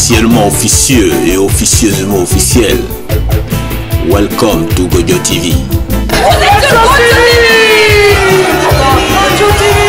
officiellement officieux et officieusement officiel. Welcome to Gojo TV. Vous êtes sur Gojo TV.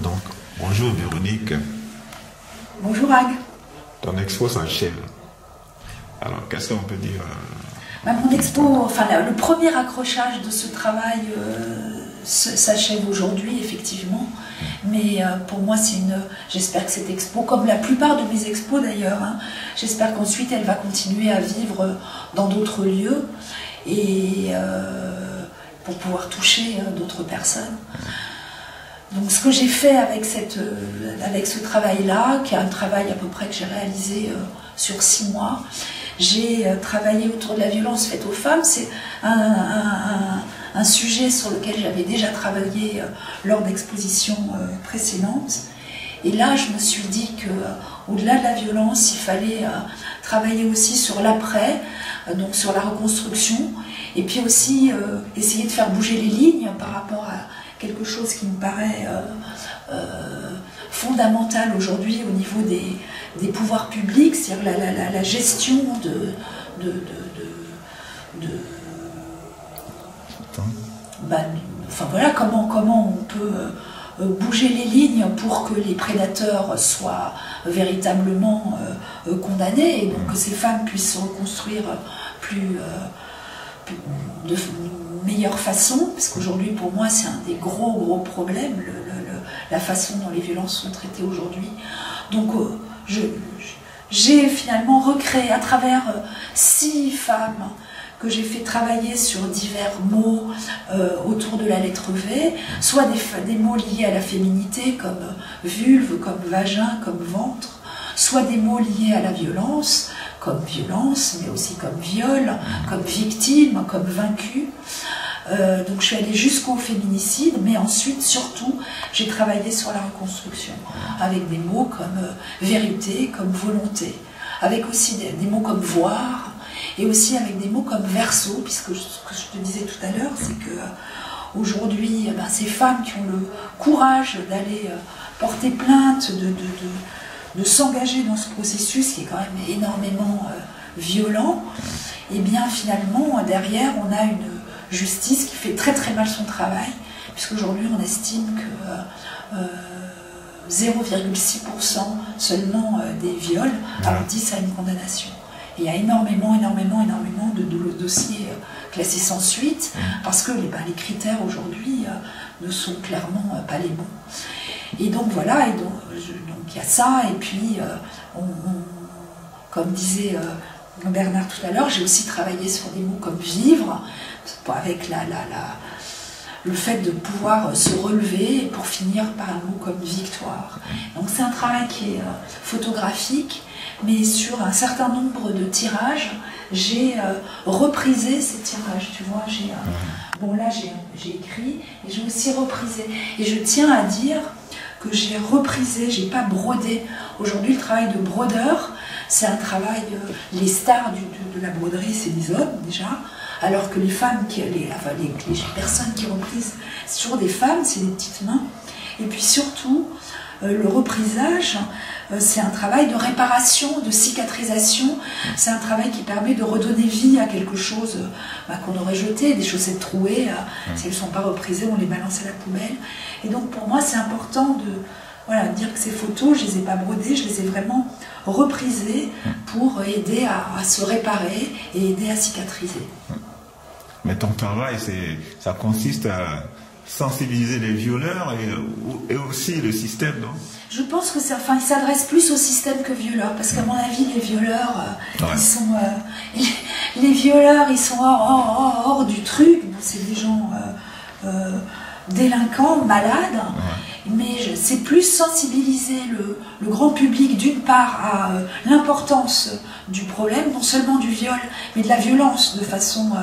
Donc, bonjour Véronique. Bonjour Ag. Ton expo s'enchaîne. Alors, qu'est-ce qu'on peut dire Mon expo, enfin le premier accrochage de ce travail s'achève aujourd'hui, effectivement. Mais pour moi, j'espère que cette expo, comme la plupart de mes expos d'ailleurs, j'espère qu'ensuite elle va continuer à vivre dans d'autres lieux et pour pouvoir toucher d'autres personnes. Donc ce que j'ai fait avec ce travail-là, qui est un travail à peu près que j'ai réalisé sur 6 mois, j'ai travaillé autour de la violence faite aux femmes. C'est un sujet sur lequel j'avais déjà travaillé lors d'expositions précédentes. Et là, je me suis dit qu'au-delà de la violence, il fallait travailler aussi sur l'après, donc sur la reconstruction, et puis aussi essayer de faire bouger les lignes par rapport à quelque chose qui me paraît fondamental aujourd'hui au niveau des pouvoirs publics, c'est-à-dire la gestion enfin voilà, comment on peut bouger les lignes pour que les prédateurs soient véritablement condamnés et donc que ces femmes puissent se reconstruire de meilleure façon, parce qu'aujourd'hui pour moi c'est un des gros problèmes, la façon dont les violences sont traitées aujourd'hui. Donc j'ai finalement recréé à travers 6 femmes que j'ai fait travailler sur divers mots autour de la lettre V, soit des mots liés à la féminité comme vulve, comme vagin, comme ventre, soit des mots liés à la violence, comme violence, mais aussi comme viol, comme victime, comme vaincu. Donc je suis allée jusqu'au féminicide, mais ensuite, surtout, j'ai travaillé sur la reconstruction, avec des mots comme vérité, comme volonté, avec aussi des mots comme voir, et aussi avec des mots comme verso, puisque ce que je te disais tout à l'heure, c'est que aujourd'hui, ces femmes qui ont le courage d'aller porter plainte, de s'engager dans ce processus qui est quand même énormément violent, et bien finalement, derrière, on a une justice qui fait très mal son travail, puisqu'aujourd'hui on estime que 0,6% seulement des viols aboutissent à une condamnation. Et il y a énormément de dossiers classés sans suite, parce que les critères aujourd'hui ne sont clairement pas les bons. Et donc voilà, donc il y a ça, et puis comme disait Bernard tout à l'heure, j'ai aussi travaillé sur des mots comme vivre, avec le fait de pouvoir se relever pour finir par un mot comme victoire. Donc c'est un travail qui est photographique, mais sur un certain nombre de tirages, j'ai reprisé ces tirages, tu vois, bon là j'ai écrit, et j'ai aussi reprisé. Et je tiens à dire que j'ai reprisé, j'ai pas brodé. Aujourd'hui le travail de brodeur, c'est un travail, les stars de la broderie, c'est les hommes déjà, alors que les femmes, les personnes qui reprisent, c'est toujours des femmes, c'est des petites mains. Et puis surtout, le reprisage, c'est un travail de réparation, de cicatrisation, c'est un travail qui permet de redonner vie à quelque chose qu'on aurait jeté, des chaussettes trouées, si elles ne sont pas reprisées, on les balance à la poubelle. Et donc pour moi, c'est important de dire que ces photos, je ne les ai pas brodées, je les ai vraiment reprisées pour aider à se réparer et aider à cicatriser. Mais ton travail, ça consiste à sensibiliser les violeurs et aussi le système, non? Je pense que il s'adresse plus au système que violeurs, parce qu'à mon avis, les violeurs, ils sont hors du truc. C'est des gens délinquants, malades. Mais c'est plus sensibiliser le grand public d'une part à l'importance du problème, non seulement du viol, mais de la violence de façon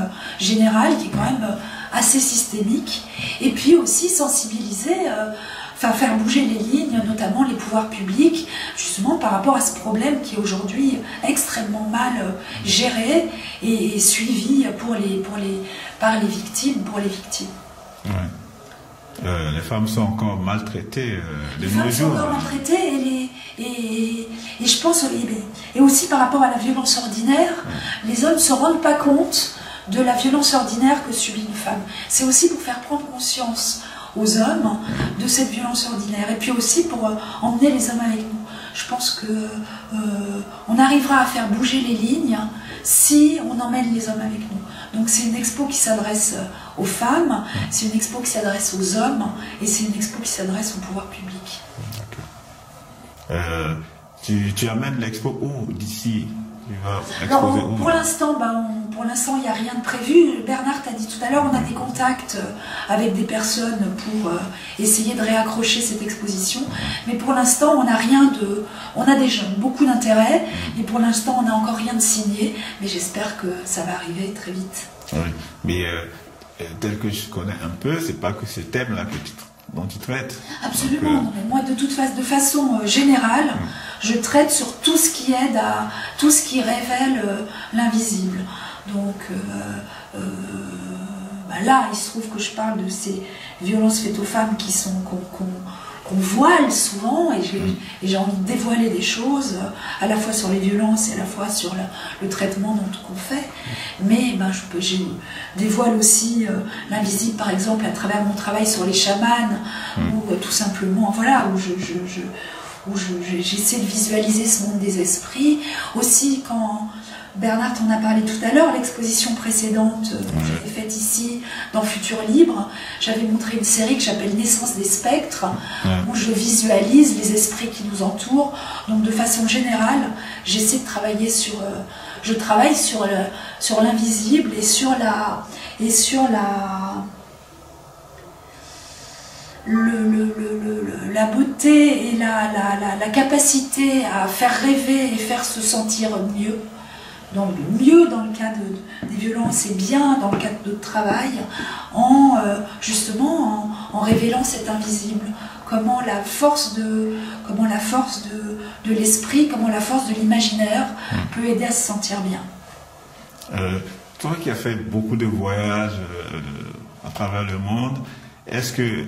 générale, qui est quand même assez systémique, et puis aussi sensibiliser, faire bouger les lignes, notamment les pouvoirs publics, justement par rapport à ce problème qui est aujourd'hui extrêmement mal géré et suivi par les victimes, pour les victimes. Ouais. Les femmes sont encore maltraitées de Les nos femmes sont jours. encore maltraitées et je pense, et aussi par rapport à la violence ordinaire, les hommes ne se rendent pas compte de la violence ordinaire que subit une femme. C'est aussi pour faire prendre conscience aux hommes de cette violence ordinaire et puis aussi pour emmener les hommes avec nous. Je pense que on arrivera à faire bouger les lignes si on emmène les hommes avec nous. Donc c'est une expo qui s'adresse aux femmes, c'est une expo qui s'adresse aux hommes et c'est une expo qui s'adresse au pouvoir public. Tu amènes l'expo où d'ici? Alors, pour l'instant, il n'y a rien de prévu. Bernard t'a dit tout à l'heure, on a des contacts avec des personnes pour essayer de réaccrocher cette exposition. Mais pour l'instant, on n'a rien de... On a déjà beaucoup d'intérêt, mais pour l'instant, on n'a encore rien de signé. Mais j'espère que ça va arriver très vite. Oui, mais tel que je connais un peu, c'est pas que ce thème-là dont tu traites. Absolument. Donc, mais moi, de façon générale, je traite sur tout ce qui aide à tout ce qui révèle l'invisible. Donc là, il se trouve que je parle de ces violences faites aux femmes qui sont qu'on voile souvent, et j'ai envie de dévoiler des choses à la fois sur les violences et à la fois sur le traitement qu'on fait. Mais je dévoile aussi l'invisible, par exemple, à travers mon travail sur les chamans, ou tout simplement, voilà, où j'essaie de visualiser ce monde des esprits. Aussi, quand Bernard t'en a parlé tout à l'heure, l'exposition précédente que j'avais faite ici, dans Futur Libre, j'avais montré une série que j'appelle Naissance des spectres, où je visualise les esprits qui nous entourent. Donc de façon générale, j'essaie de travailler sur... je travaille sur l'invisible et sur la beauté et la capacité à faire rêver et faire se sentir mieux. Donc mieux dans le cas des violences et bien dans le cadre de travail, justement en révélant cet invisible. Comment la force de l'esprit, comment la force de l'imaginaire peut aider à se sentir bien. Toi qui as fait beaucoup de voyages à travers le monde, est-ce que,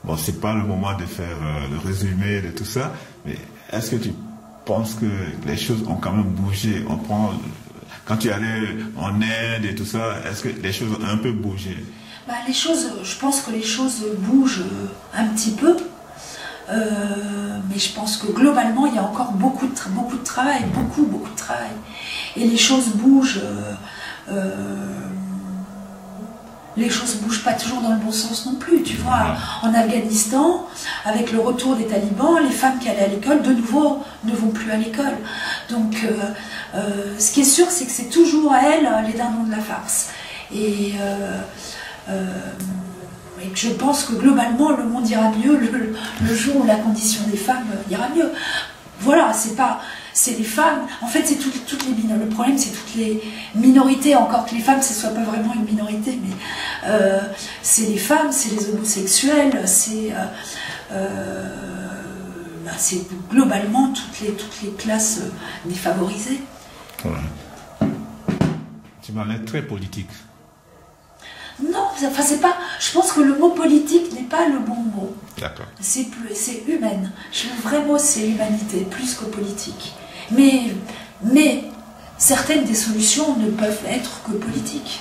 bon, c'est pas le moment de faire le résumé de tout ça, mais est-ce que tu penses que les choses ont quand même bougé? Quand tu allais en Inde et tout ça, est-ce que les choses ont un peu bougé? Je pense que les choses bougent un petit peu, mais je pense que globalement il y a encore beaucoup de travail, beaucoup de travail, et les choses bougent. Les choses ne bougent pas toujours dans le bon sens non plus. Tu vois, en Afghanistan, avec le retour des talibans, les femmes qui allaient à l'école, de nouveau, ne vont plus à l'école. Donc, ce qui est sûr, c'est que c'est toujours à elles les dindons de la farce. Et que je pense que globalement, le monde ira mieux le jour où la condition des femmes ira mieux. Voilà, c'est les femmes, en fait c'est toutes les minorités, le problème c'est toutes les minorités, encore que les femmes ce ne soit pas vraiment une minorité, mais c'est les femmes, c'est les homosexuels, c'est globalement toutes les classes défavorisées. Ouais. Tu m'as l'air très politique. Non, enfin c'est pas. Je pense que le mot politique n'est pas le bon mot. D'accord. C'est humaine. Le vrai mot c'est humanité, plus que politique. Mais certaines des solutions ne peuvent être que politiques.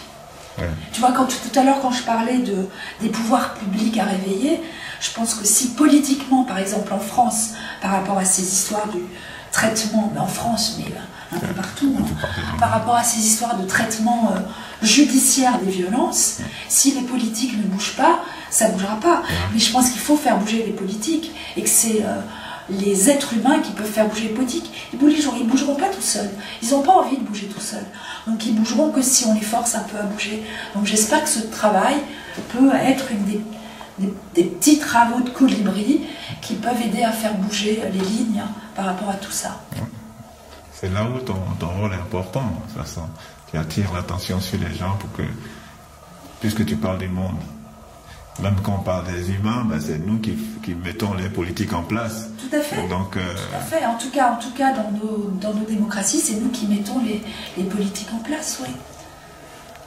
Ouais. Tu vois, tout à l'heure quand je parlais des pouvoirs publics à réveiller, je pense que si politiquement, par exemple en France, par rapport à ces histoires du traitement, en France, mais un peu partout, par rapport à ces histoires de traitement judiciaire des violences, si les politiques ne bougent pas, ça ne bougera pas. Mais je pense qu'il faut faire bouger les politiques et que c'est les êtres humains qui peuvent faire bouger les politiques. Ils ne bougeront pas tout seuls. Ils n'ont pas envie de bouger tout seuls. Donc ils bougeront que si on les force un peu à bouger. Donc j'espère que ce travail peut être des petits travaux de colibri qui peuvent aider à faire bouger les lignes par rapport à tout ça. C'est là où ton rôle est important, de toute façon. Tu attires l'attention sur les gens puisque tu parles du monde. Même quand on parle des humains, c'est nous qui mettons les politiques en place. Tout à fait. Donc, tout à fait. En tout cas dans nos démocraties, c'est nous qui mettons les politiques en place, oui.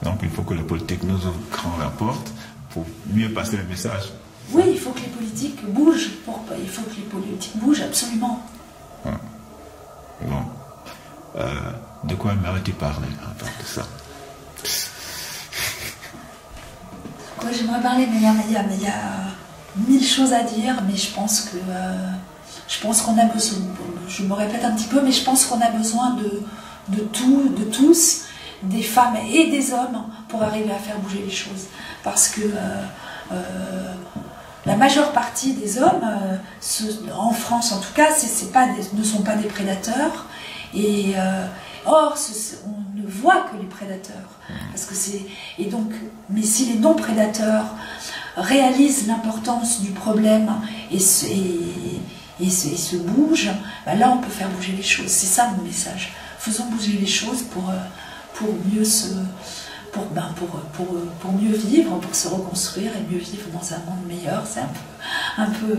Donc il faut que les politiques nous ouvrent grand la porte pour mieux passer le message. Oui, il faut que les politiques bougent. Il faut que les politiques bougent, absolument. Bon. De quoi aimerais-tu parler à part de ça? Quoi j'aimerais parler, mais il y a 1000 choses à dire, mais je pense qu'on a besoin, je me répète un petit peu, mais je pense qu'on a besoin de tous, des femmes et des hommes, pour arriver à faire bouger les choses. Parce que la majeure partie des hommes, en France en tout cas, ne sont pas des prédateurs. Et or, on ne voit que les prédateurs. Parce que mais si les non-prédateurs réalisent l'importance du problème et se bougent, ben là on peut faire bouger les choses. C'est ça mon message. Faisons bouger les choses pour mieux pour mieux vivre, pour se reconstruire et mieux vivre dans un monde meilleur. C'est un peu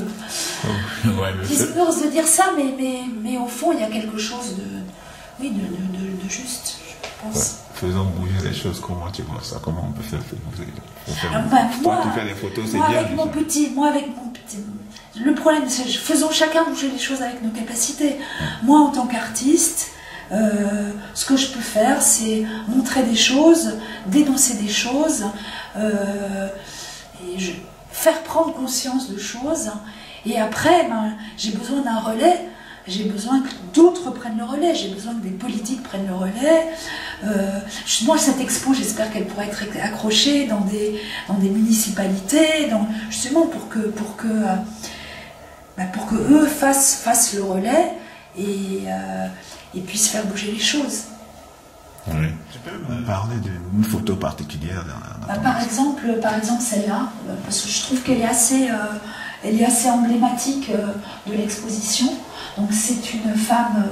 bisounours de dire ça, mais au fond il y a quelque chose de juste, je pense. Ouais. Faisons bouger les choses. Comment tu vois ça? Comment on peut faire bouger? Moi, tu fais des photos, c'est moi bien. Avec mon petit, le problème, c'est faisons chacun bouger les choses avec nos capacités. Moi, en tant qu'artiste, ce que je peux faire, c'est montrer des choses, dénoncer des choses, faire prendre conscience de choses. Et après, j'ai besoin d'un relais. J'ai besoin que d'autres prennent le relais, j'ai besoin que des politiques prennent le relais. Moi, cette expo, j'espère qu'elle pourra être accrochée dans des municipalités, justement pour que eux fassent le relais et puissent faire bouger les choses. Oui. Tu peux me parler d'une photo particulière par exemple celle-là, parce que je trouve qu'elle est assez emblématique de l'exposition. Donc c'est une femme,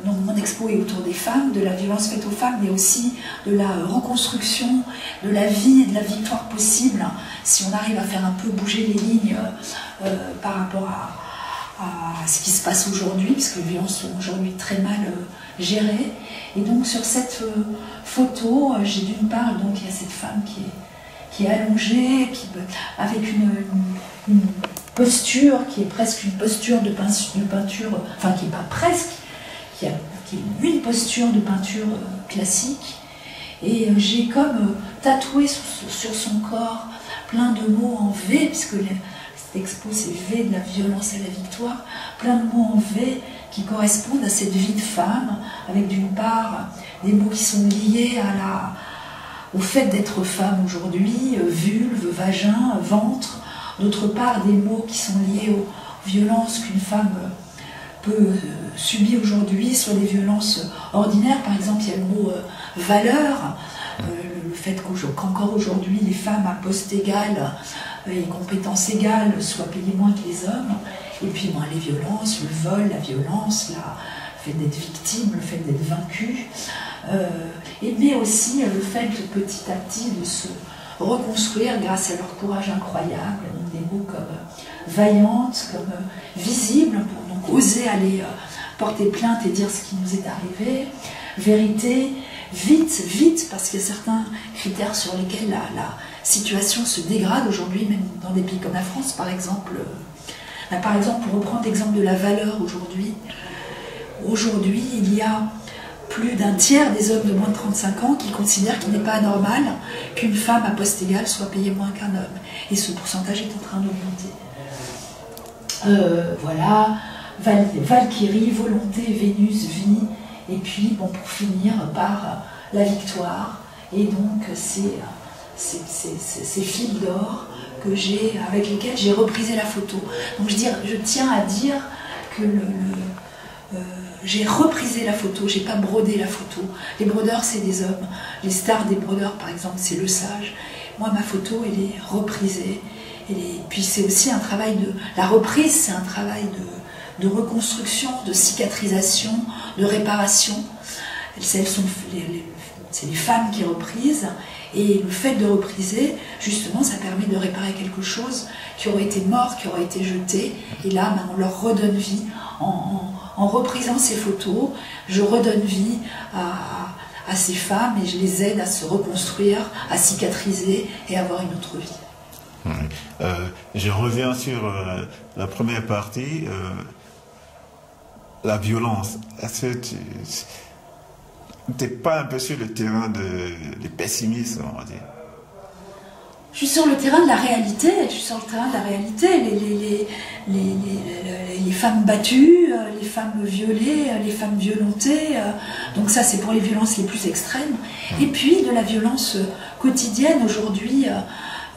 donc mon expo est autour des femmes, de la violence faite aux femmes, mais aussi de la reconstruction, de la vie et de la victoire possible, si on arrive à faire un peu bouger les lignes par rapport à ce qui se passe aujourd'hui, puisque les violences sont aujourd'hui très mal gérées. Et donc sur cette photo, j'ai d'une part, donc il y a cette femme qui est allongée, avec une posture qui est presque une posture de peinture, enfin qui n'est pas presque, qui est une posture de peinture classique. Et j'ai comme tatoué sur son corps plein de mots en V, puisque cette expo c'est V de la violence à la victoire, plein de mots en V qui correspondent à cette vie de femme, avec d'une part des mots qui sont liés au fait d'être femme aujourd'hui, vulve, vagin, ventre, d'autre part des mots qui sont liés aux violences qu'une femme peut subir aujourd'hui, soit des violences ordinaires. Par exemple, il y a le mot valeur, le fait qu'encore aujourd'hui les femmes à poste égal et compétences égales soient payées moins que les hommes. Et puis les violences, le vol, la violence, le fait d'être victime, le fait d'être vaincu, mais aussi le fait de petit à petit de se reconstruire grâce à leur courage incroyable, donc des mots comme vaillante, comme visible, pour donc oser aller porter plainte et dire ce qui nous est arrivé, vérité, vite, parce qu'il y a certains critères sur lesquels la situation se dégrade aujourd'hui, même dans des pays comme la France, par exemple. Par exemple, pour reprendre l'exemple de la valeur aujourd'hui, il y a plus d'un tiers des hommes de moins de 35 ans qui considèrent qu'il n'est pas anormal qu'une femme à poste égal soit payée moins qu'un homme. Et ce pourcentage est en train d'augmenter. Voilà, Valkyrie, volonté, Vénus, vie, et puis pour finir par la victoire. Et donc ces fils d'or avec lesquels j'ai reprisé la photo. Donc je tiens à dire que j'ai reprisé la photo, j'ai pas brodé la photo. Les brodeurs, c'est des hommes. Les stars des brodeurs, par exemple, c'est Le Sage. Moi, ma photo, elle est reprisée. Puis c'est aussi un travail la reprise, c'est un travail de reconstruction, de cicatrisation, de réparation. C'est les femmes qui reprisent. Et le fait de repriser, justement, ça permet de réparer quelque chose qui aurait été mort, qui aurait été jeté. Et là, on leur redonne vie. En reprisant ces photos, je redonne vie à ces femmes et je les aide à se reconstruire, à cicatriser et à avoir une autre vie. Oui. Je reviens sur la première partie, la violence. Est-ce que tu n'es pas un peu sur le terrain du pessimisme, on va dire? Je suis sur le terrain de la réalité, je suis sur le terrain de la réalité. Les femmes battues, les femmes violées, les femmes violentées. Donc ça, c'est pour les violences les plus extrêmes. Et puis de la violence quotidienne aujourd'hui.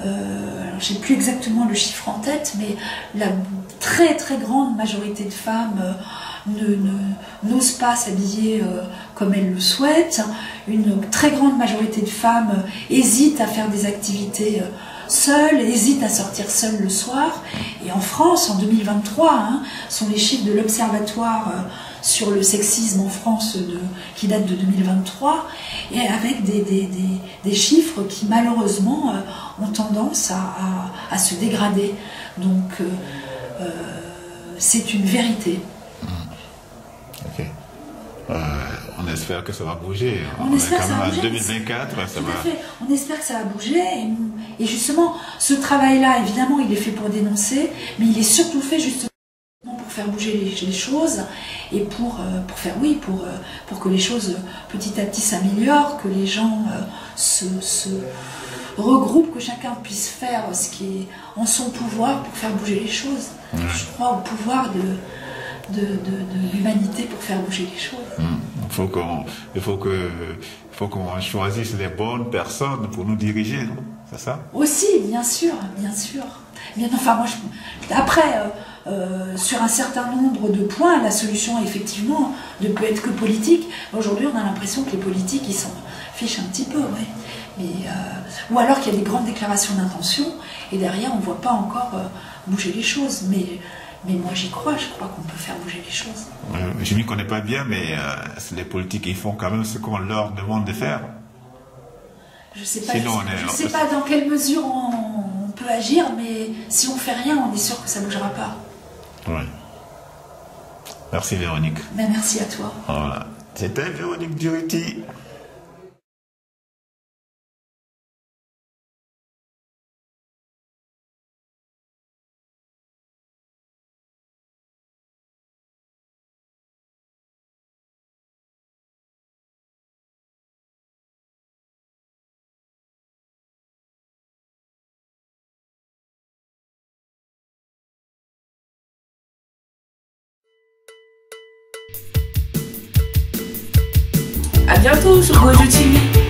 Je n'ai plus exactement le chiffre en tête, mais la très très grande majorité de femmes n'osent pas s'habiller comme elles le souhaitent. Une très grande majorité de femmes hésitent à faire des activités seules, hésitent à sortir seules le soir. Et en France, en 2023, sont les chiffres de l'Observatoire sur le sexisme en France qui datent de 2023, et avec des chiffres qui malheureusement ont tendance à se dégrader. Donc c'est une vérité. Ok. On espère que ça va bouger. On espère est que quand ça va même en bouger. 2024, ça Tout va. à fait. On espère que ça va bouger. Et justement, ce travail-là, évidemment, il est fait pour dénoncer, mais il est surtout fait justement pour faire bouger les choses et pour que les choses petit à petit s'améliorent, que les gens se regroupent, que chacun puisse faire ce qui est en son pouvoir pour faire bouger les choses. Ouais. Je crois au pouvoir de l'humanité pour faire bouger les choses. Il faut qu'on choisisse les bonnes personnes pour nous diriger, non? C'est ça? Aussi, bien sûr, bien sûr. Bien, enfin, moi, après, sur un certain nombre de points, la solution, effectivement, ne peut être que politique. Aujourd'hui, on a l'impression que les politiques, ils s'en fichent un petit peu, ouais. Mais, ou alors qu'il y a des grandes déclarations d'intention, et derrière, on ne voit pas encore bouger les choses. Mais moi, j'y crois, je crois qu'on peut faire bouger les choses. Je ne m'y connais pas bien, mais les politiques, ils font quand même ce qu'on leur demande de faire. Je ne sais pas, Sinon, je sais pas dans quelle mesure on peut agir, mais si on ne fait rien, on est sûr que ça ne bougera pas. Oui. Merci Véronique. Ben, merci à toi. Voilà. C'était Véronique Durruti. À bientôt sur Gojo TV.